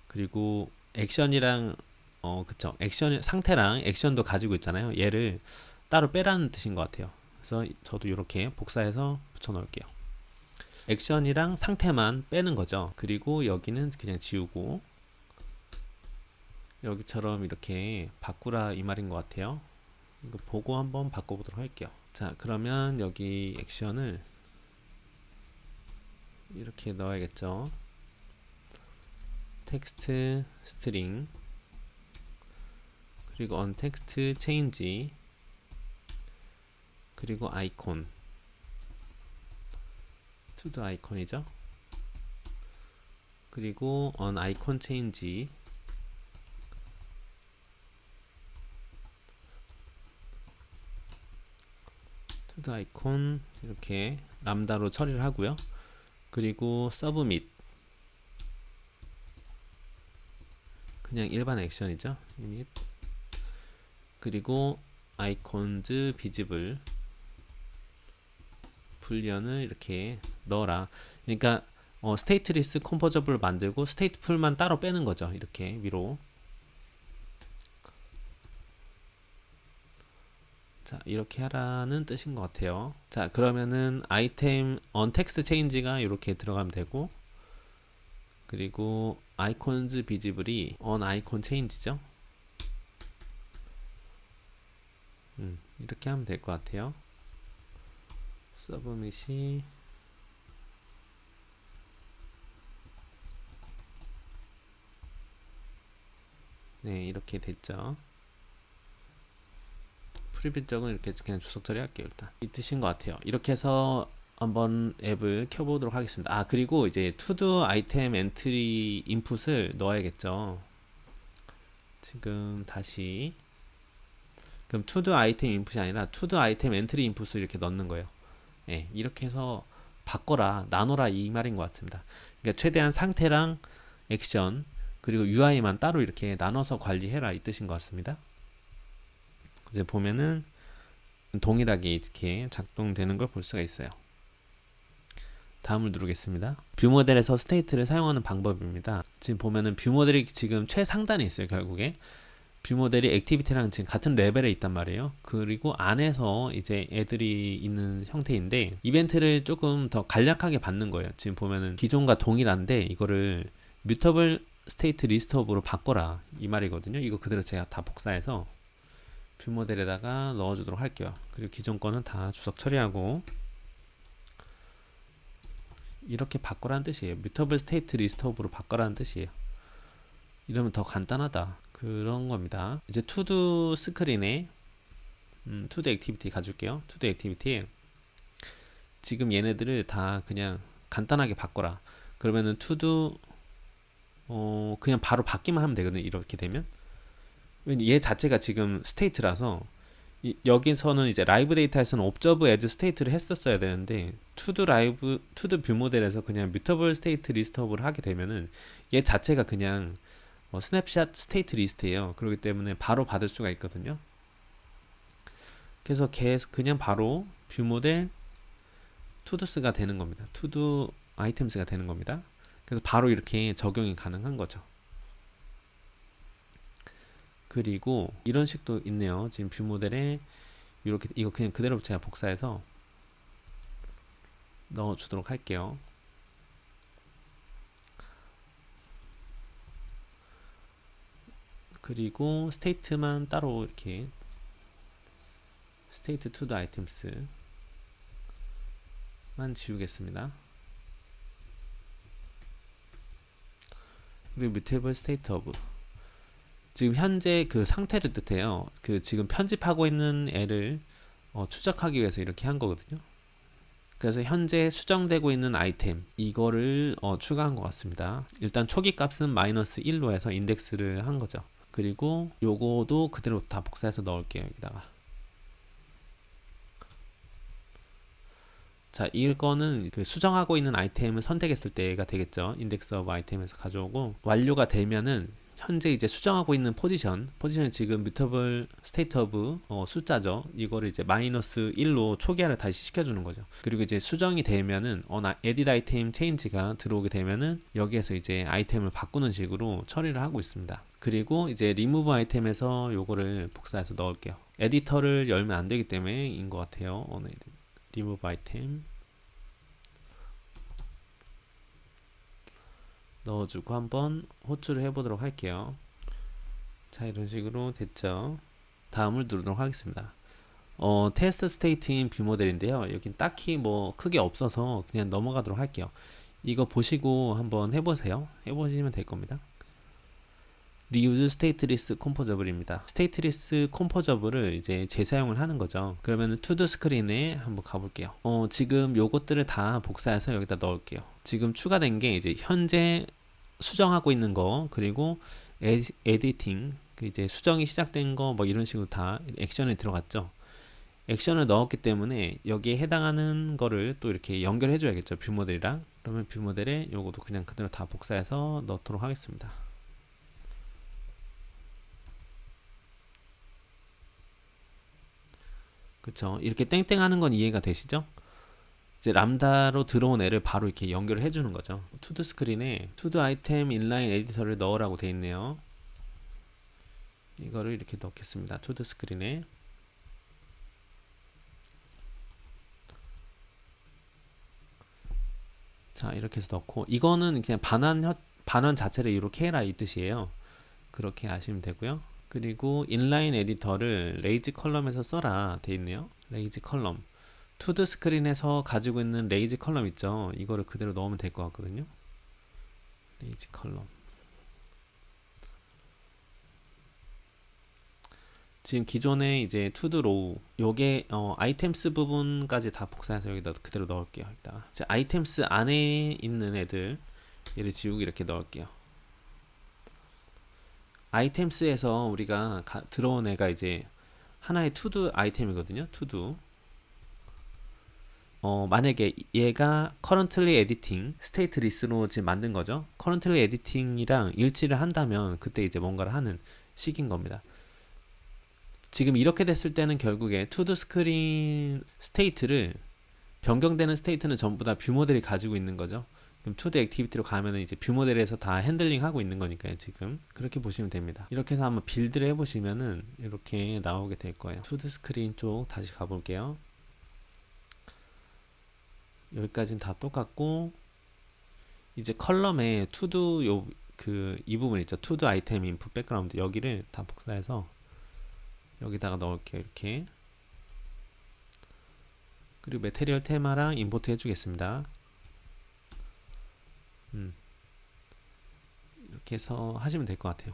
그리고 액션이랑 그쵸, 액션 상태랑 액션도 가지고 있잖아요. 얘를 따로 빼라는 뜻인 것 같아요. 그래서 저도 이렇게 복사해서 붙여 놓을게요. 액션이랑 상태만 빼는 거죠. 그리고 여기는 그냥 지우고, 여기처럼 이렇게 바꾸라 이 말인 것 같아요. 이거 보고 한번 바꿔보도록 할게요. 자, 그러면 여기 액션을 이렇게 넣어야겠죠. 텍스트 스트링, 그리고 on text change, 그리고 아이콘, to the 아이콘이죠. 그리고 on icon change, to the 아이콘 이렇게 람다로 처리를 하고요. 그리고 submit 그냥 일반 액션이죠. 그리고 icons visible 불련을 이렇게 넣어라. 그러니까 스테이트리스 컴포저블 만들고 스테이트풀만 따로 빼는 거죠. 이렇게 위로. 자, 이렇게 하라는 뜻인 것 같아요. 자, 그러면은 아이템 on text change가 이렇게 들어가면 되고, 그리고 icons visible이 on icon change죠. 이렇게 하면 될 것 같아요. 서브밋이 네, 이렇게 됐죠. 프리뷰 적은 이렇게 그냥 주석 처리할게요. 일단 이 뜻인 것 같아요. 이렇게 해서 한번 앱을 켜보도록 하겠습니다. 그리고 이제 to-do 아이템 엔트리 인풋을 넣어야겠죠. 지금 다시 그럼 to-do 아이템 인풋이 아니라 to-do 아이템 엔트리 인풋을 이렇게 넣는 거예요. 네, 이렇게 해서 바꿔라, 나눠라 이 말인 것 같습니다. 그러니까 최대한 상태랑 액션 그리고 UI만 따로 이렇게 나눠서 관리해라 이 뜻인 것 같습니다. 이제 보면은 동일하게 이렇게 작동되는 걸 볼 수가 있어요. 다음을 누르겠습니다. 뷰 모델에서 스테이트를 사용하는 방법입니다. 지금 보면은 뷰 모델이 지금 최상단에 있어요. 결국에 뷰 모델이 액티비티랑 지금 같은 레벨에 있단 말이에요. 그리고 안에서 이제 애들이 있는 형태인데 이벤트를 조금 더 간략하게 받는 거예요. 지금 보면은 기존과 동일한데 이거를 뮤터블 스테이트 리스트업으로 바꿔라 이 말이거든요. 이거 그대로 제가 다 복사해서 뷰 모델에다가 넣어주도록 할게요. 그리고 기존 거는 다 주석 처리하고 이렇게 바꿔라는 뜻이에요. 뮤터블 스테이트 리스트업으로 바꿔라는 뜻이에요. 이러면 더 간단하다 그런 겁니다. 이제 투두 스크린에 투두 액티비티 가줄게요. 투두 액티비티에 지금 얘네들을 다 그냥 간단하게 바꿔라. 그러면은 투두 그냥 바로 받기만 하면 되거든요. 이렇게 되면 얘 자체가 지금 스테이트라서 여기서는 이제 라이브 데이터에서는 옵저브 에즈 스테이트를 했었어야 되는데 투두 뷰 모델에서 그냥 뮤터블 스테이트 리스트업을 하게 되면은 얘 자체가 그냥 스냅샷 스테이트 리스트예요. 그렇기 때문에 바로 받을 수가 있거든요. 그래서 그냥 바로 뷰 모델 투두스가 되는 겁니다. 투두 아이템스가 되는 겁니다. 그래서 바로 이렇게 적용이 가능한 거죠. 그리고 이런 식도 있네요. 지금 뷰 모델에 이렇게 이거 그냥 그대로 제가 복사해서 넣어 주도록 할게요. 그리고 스테이트만 따로 이렇게 스테이트 투 더 아이템스만 지우겠습니다. 그리고 뮤테이블 스테이트 오브 지금 현재 그 상태를 뜻해요. 그 지금 편집하고 있는 애를 추적하기 위해서 이렇게 한 거거든요. 그래서 현재 수정되고 있는 아이템 이거를 추가한 것 같습니다. 일단 초기 값은 -1로 해서 인덱스를 한 거죠. 그리고 요거도 그대로 다 복사해서 넣을게요. 여기다가 자, 이거는 그 수정하고 있는 아이템을 선택했을 때가 되겠죠. 인덱스 오브 아이템에서 가져오고 완료가 되면은 현재 이제 수정하고 있는 포지션이 지금 뮤터블 스테이트 오브 숫자죠. 이거를 이제 -1로 초기화를 다시 시켜주는 거죠. 그리고 이제 수정이 되면은 나 에딧 아이템 체인지가 들어오게 되면은 여기에서 이제 아이템을 바꾸는 식으로 처리를 하고 있습니다. 그리고 이제 리무브 아이템에서 요거를 복사해서 넣을게요. 에디터를 열면 안 되기 때문에인 것 같아요. 리무브 아이템 넣어주고 한번 호출을 해보도록 할게요. 자, 이런 식으로 됐죠. 다음을 누르도록 하겠습니다. 테스트 스테이트인 뷰 모델인데요. 여긴 딱히 뭐 크게 없어서 그냥 넘어가도록 할게요. 이거 보시고 한번 해보세요. 해보시면 될 겁니다. 리유즈 스테이트리스 컴포저블입니다. 스테이트리스 컴포저블을 이제 재사용을 하는 거죠. 그러면 투두 스크린에 한번 가볼게요. 지금 요것들을 다 복사해서 여기다 넣을게요. 지금 추가된 게 이제 현재 수정하고 있는 거 그리고 에디팅 이제 수정이 시작된 거 뭐 이런 식으로 다 액션에 들어갔죠. 액션을 넣었기 때문에 여기에 해당하는 거를 또 이렇게 연결해 줘야겠죠. 뷰 모델이랑. 그러면 뷰 모델에 요것도 그냥 그대로 다 복사해서 넣도록 하겠습니다. 그쵸. 이렇게 땡땡 하는 건 이해가 되시죠? 이제 람다로 들어온 애를 바로 이렇게 연결을 해주는 거죠. 투두 스크린에 투두 아이템 인라인 에디터를 넣으라고 되어 있네요. 이거를 이렇게 넣겠습니다. 투두 스크린에. 자, 이렇게 해서 넣고, 이거는 그냥 반환 자체를 이렇게 해라 이 뜻이에요. 그렇게 아시면 되고요. 그리고 인라인 에디터를 레이지 컬럼에서 써라 돼 있네요. 레이지 컬럼. 투두 스크린에서 가지고 있는 레이지 컬럼 있죠. 이거를 그대로 넣으면 될 것 같거든요. 레이지 컬럼. 지금 기존에 이제 투두 로우 요게 아이템스 부분까지 다 복사해서 여기다 그대로 넣을게요. 여기다가 아이템스 안에 있는 애들 얘를 지우고 이렇게 넣을게요. 아이템스에서 우리가 들어온 애가 이제 하나의 투두 아이템이거든요. 투두. 만약에 얘가 currently editing state list로 지금 만든 거죠. currently editing이랑 일치를 한다면 그때 이제 뭔가를 하는 식인 겁니다. 지금 이렇게 됐을 때는 결국에 투두 스크린 스테이트를 변경되는 스테이트는 전부 다 뷰 모델이 가지고 있는 거죠. 그럼 투드 액티비티로 가면은 이제 뷰 모델에서 다 핸들링 하고 있는 거니까요. 지금 그렇게 보시면 됩니다. 이렇게 해서 한번 빌드를 해보시면은 이렇게 나오게 될 거예요. 투드 스크린 쪽 다시 가볼게요. 여기까지는 다 똑같고, 이제 컬럼에 투두 이 부분 있죠. 투두 아이템 인풋 백그라운드, 여기를 다 복사해서 여기다가 넣을게요. 이렇게. 그리고 매테리얼 테마랑 임포트 해주겠습니다. 이렇게 해서 하시면 될 것 같아요.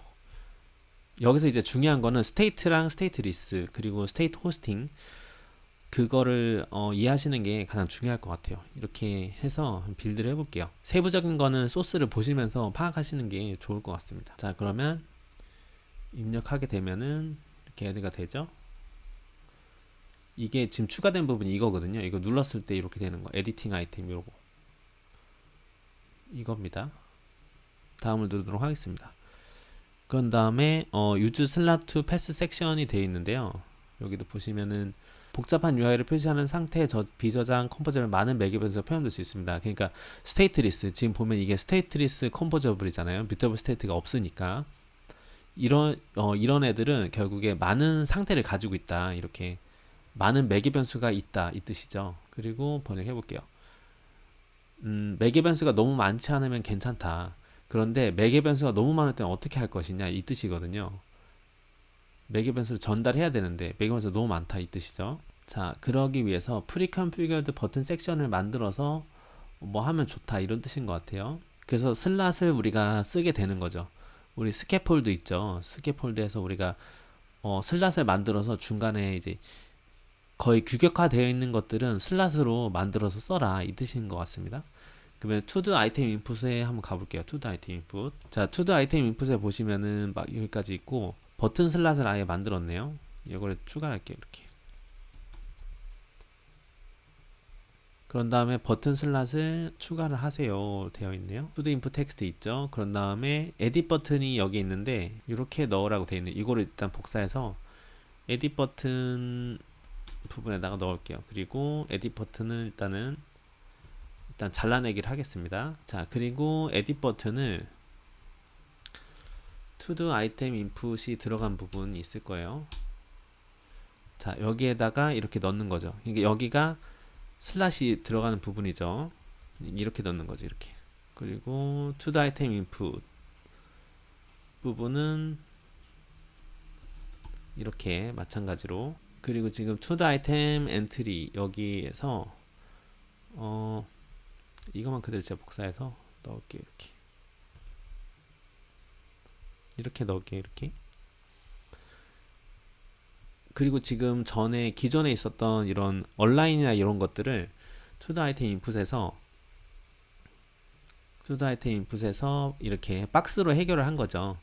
여기서 이제 중요한 거는 스테이트랑 스테이트 리스 그리고 스테이트 호스팅, 그거를 이해하시는 게 가장 중요할 것 같아요. 이렇게 해서 빌드를 해볼게요. 세부적인 거는 소스를 보시면서 파악하시는 게 좋을 것 같습니다. 자, 그러면 입력하게 되면은 이렇게 애드가 되죠. 이게 지금 추가된 부분이 이거거든요. 이거 눌렀을 때 이렇게 되는 거, 에디팅 아이템 요거, 이겁니다. 다음을 누르도록 하겠습니다. 그런 다음에 use slot to pass 섹션이 되어 있는데요. 여기도 보시면은 복잡한 UI를 표시하는 상태 비저장 컴포저블 많은 매개변수가 표현될 수 있습니다. 그러니까 스테이트리스, 지금 보면 이게 스테이트리스 컴포저블이잖아요. 뮤터블 스테이트가 없으니까 이런 애들은 결국에 많은 상태를 가지고 있다, 이렇게 많은 매개변수가 있다 이 뜻이죠. 그리고 번역해 볼게요. 매개변수가 너무 많지 않으면 괜찮다. 그런데 매개변수가 너무 많을 때는 어떻게 할 것이냐 이 뜻이거든요. 매개변수를 전달해야 되는데 매개변수가 너무 많다 이 뜻이죠. 자, 그러기 위해서 프리컨피규어드 버튼 섹션을 만들어서 뭐 하면 좋다 이런 뜻인 것 같아요. 그래서 슬롯을 우리가 쓰게 되는 거죠. 우리 스캐폴드 있죠. 스캐폴드에서 우리가 슬롯을 만들어서 중간에 이제 거의 규격화되어 있는 것들은 슬롯으로 만들어서 써라 이 뜻인 것 같습니다. 그러면 투드 아이템 인풋에 한번 가볼게요. 투드 아이템 인풋. 자, 투드 아이템 인풋에 보시면은 막 여기까지 있고 버튼 슬롯을 아예 만들었네요. 이걸 추가할게요. 이렇게. 그런 다음에 버튼 슬롯을 추가를 하세요 되어 있네요. 투드 인풋 텍스트 있죠. 그런 다음에 에딧 버튼이 여기 있는데 이렇게 넣으라고 되어 있네요. 이거를 일단 복사해서 에딧 버튼 부분에다가 넣을게요. 그리고 에딧 버튼을 일단 잘라내기를 하겠습니다. 자, 그리고 에딧 버튼을 투두 아이템 인풋이 들어간 부분이 있을 거예요. 자, 여기에다가 이렇게 넣는 거죠. 그러니까 여기가 슬롯이 들어가는 부분이죠. 이렇게 넣는 거죠. 이렇게. 그리고 투두 아이템 인풋 부분은 이렇게 마찬가지로. 그리고 지금 투두 아이템 엔트리 여기에서 이것만 그대로 제가 복사해서 넣을게요. 이렇게 넣을게요. 이렇게. 그리고 지금 전에 기존에 있었던 이런 얼라인이나 이런 것들을 투드 아이템 인풋에서 이렇게 박스로 해결을 한 거죠.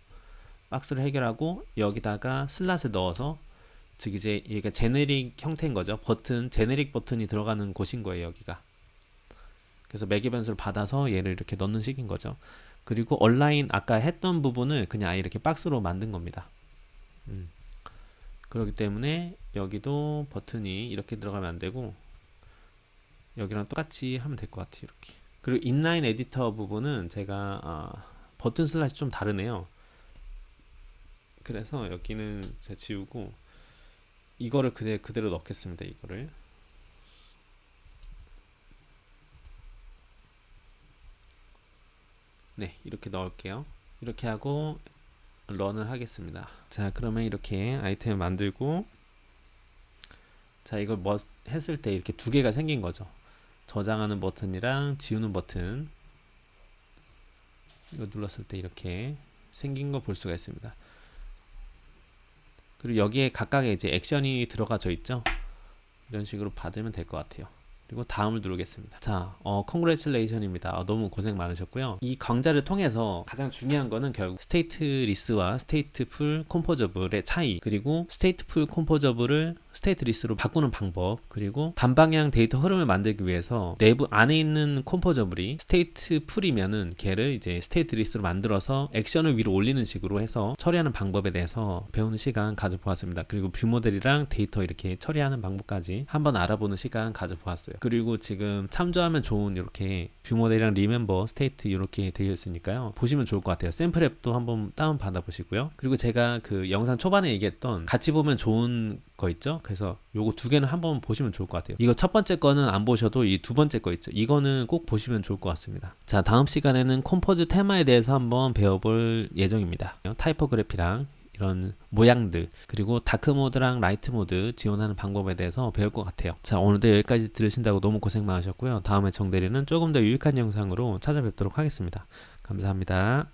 박스로 해결하고 여기다가 슬롯을 넣어서, 즉 이제 얘가 제네릭 형태인 거죠. 제네릭 버튼이 들어가는 곳인 거예요. 여기가. 그래서 매개 변수를 받아서 얘를 이렇게 넣는 식인 거죠. 그리고 얼라인 아까 했던 부분을 그냥 아예 이렇게 박스로 만든 겁니다. 그렇기 때문에 여기도 버튼이 이렇게 들어가면 안 되고 여기랑 똑같이 하면 될 것 같아요. 이렇게. 그리고 인라인 에디터 부분은 제가 버튼 슬롯이 좀 다르네요. 그래서 여기는 제가 지우고 이거를 그대로 넣겠습니다. 이거를. 네, 이렇게 넣을게요. 이렇게 하고 런을 하겠습니다. 자, 그러면 이렇게 아이템을 만들고, 자, 이걸 뭐 했을 때 이렇게 두 개가 생긴 거죠. 저장하는 버튼이랑 지우는 버튼. 이거 눌렀을 때 이렇게 생긴 거 볼 수가 있습니다. 그리고 여기에 각각의 이제 액션이 들어가져 있죠. 이런 식으로 받으면 될 것 같아요. 그리고 다음을 누르겠습니다. 자, congratulation입니다. 너무 고생 많으셨고요. 이 강좌를 통해서 가장 중요한 거는 결국 스테이트 리스와 스테이트풀 컴포저블의 차이, 그리고 스테이트풀 컴포저블을 스테이트 리스트로 바꾸는 방법, 그리고 단방향 데이터 흐름을 만들기 위해서 내부 안에 있는 컴포저블이 스테이트 풀이면은 걔를 이제 스테이트 리스트로 만들어서 액션을 위로 올리는 식으로 해서 처리하는 방법에 대해서 배우는 시간 가져보았습니다. 그리고 뷰 모델이랑 데이터 이렇게 처리하는 방법까지 한번 알아보는 시간 가져보았어요. 그리고 지금 참조하면 좋은 이렇게 뷰 모델이랑 리멤버 스테이트 이렇게 되어 있으니까요, 보시면 좋을 것 같아요. 샘플 앱도 한번 다운 받아 보시고요. 그리고 제가 그 영상 초반에 얘기했던 같이 보면 좋은 거 있죠? 그래서 요거 두 개는 한번 보시면 좋을 것 같아요. 이거 첫 번째 거는 안 보셔도 이 두 번째 거 있죠? 이거는 꼭 보시면 좋을 것 같습니다. 자, 다음 시간에는 컴포즈 테마에 대해서 한번 배워볼 예정입니다. 타이포그래피랑 이런 모양들, 그리고 다크 모드랑 라이트 모드 지원하는 방법에 대해서 배울 것 같아요. 자, 오늘도 여기까지 들으신다고 너무 고생 많으셨고요. 다음에 정대리는 조금 더 유익한 영상으로 찾아뵙도록 하겠습니다. 감사합니다.